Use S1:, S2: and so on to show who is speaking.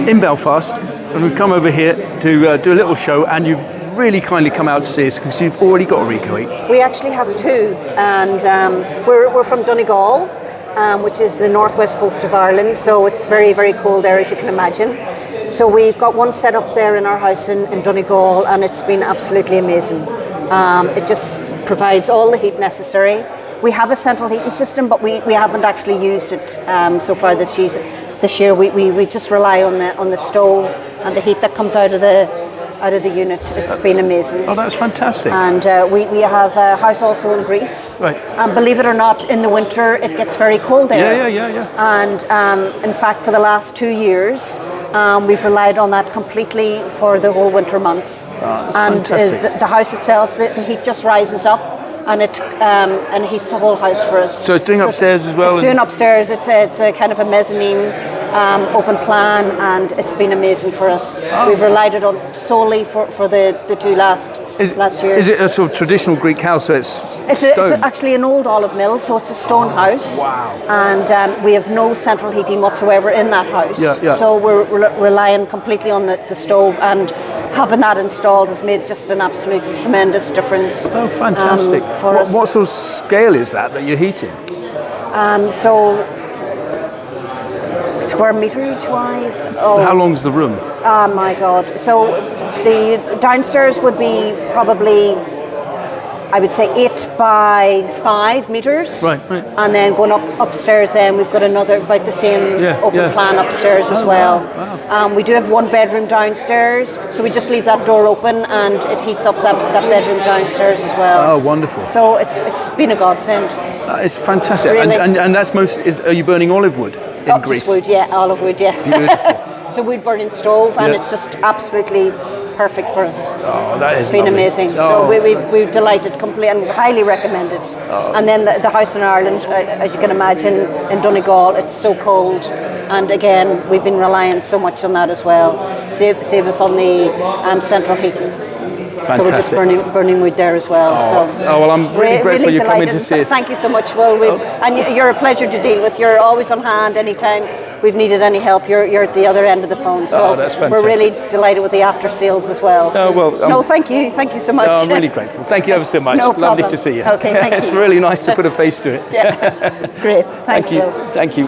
S1: in Belfast, and we've come over here to do a little show, and you've really kindly come out to see us because you've already got a Recoheat.
S2: We actually have two, and we're from Donegal, which is the northwest coast of Ireland, so it's very, very cold there, as you can imagine. So we've got one set up there in our house in Donegal, and it's been absolutely amazing. It just provides all the heat necessary. We have a central heating system, but we haven't actually used it so far this year. We just rely on the stove and the heat that comes out of the unit. It's been amazing.
S1: Oh, that's fantastic.
S2: And we have a house also in Greece.
S1: Right.
S2: And believe it or not, in the winter it gets very cold there.
S1: Yeah.
S2: And in fact, for the last 2 years, we've relied on that completely for the whole winter months.
S1: Oh, that's
S2: and
S1: fantastic.
S2: the house itself, the heat just rises up. And it heats the whole house for us.
S1: So it's doing upstairs as well?
S2: It's doing upstairs. It's a kind of a mezzanine open plan, and it's been amazing for us.
S1: Oh.
S2: We've relied on it solely for the two last years.
S1: Is it a sort of traditional Greek house? So it's
S2: It's actually an old olive mill, so it's a stone house.
S1: Wow.
S2: And we have no central heating whatsoever in that house.
S1: Yeah.
S2: So we're relying completely on the stove, and having that installed has made just an absolute tremendous difference.
S1: Oh, fantastic.
S2: For us.
S1: What sort of scale is that you're heating?
S2: So square meterage wise. Oh.
S1: How long's the room?
S2: Oh my God. So the downstairs would be probably, I would say, 8 by 5 meters.
S1: Right.
S2: And then going upstairs, then we've got another about the same open plan upstairs as well.
S1: Wow.
S2: We do have one bedroom downstairs, so we just leave that door open and it heats up that bedroom downstairs as well.
S1: Oh, wonderful.
S2: So it's been a godsend.
S1: It's fantastic.
S2: Really.
S1: And that's are you burning olive wood in Greece?
S2: Just wood, yeah, olive wood, yeah.
S1: Beautiful.
S2: So wood burning stove, and it's just absolutely perfect for us.
S1: Oh, that is
S2: It's been
S1: lovely.
S2: amazing.
S1: Oh.
S2: So we're delighted completely and highly recommended.
S1: Oh.
S2: And then the house in Ireland, as you can imagine, in Donegal, it's so cold. And again, we've been relying so much on that as well. Save us on the central heating.
S1: Fantastic.
S2: So we're just burning wood there as well.
S1: Well, I'm really grateful you're coming to see us.
S2: Thank you so much, Will. And you're a pleasure to deal with. You're always on hand anytime we've needed any help. You're at the other end of the phone. So
S1: that's fantastic.
S2: we're really delighted with the after sales as well.
S1: Oh, well,
S2: no, thank you. Thank you so much.
S1: I'm really grateful. Thank you ever so much.
S2: No problem.
S1: Lovely to see you.
S2: Okay, thank you.
S1: It's really nice to put a face to it.
S2: Yeah. Great. Thanks,
S1: Thank you.
S2: Will.
S1: Thank you.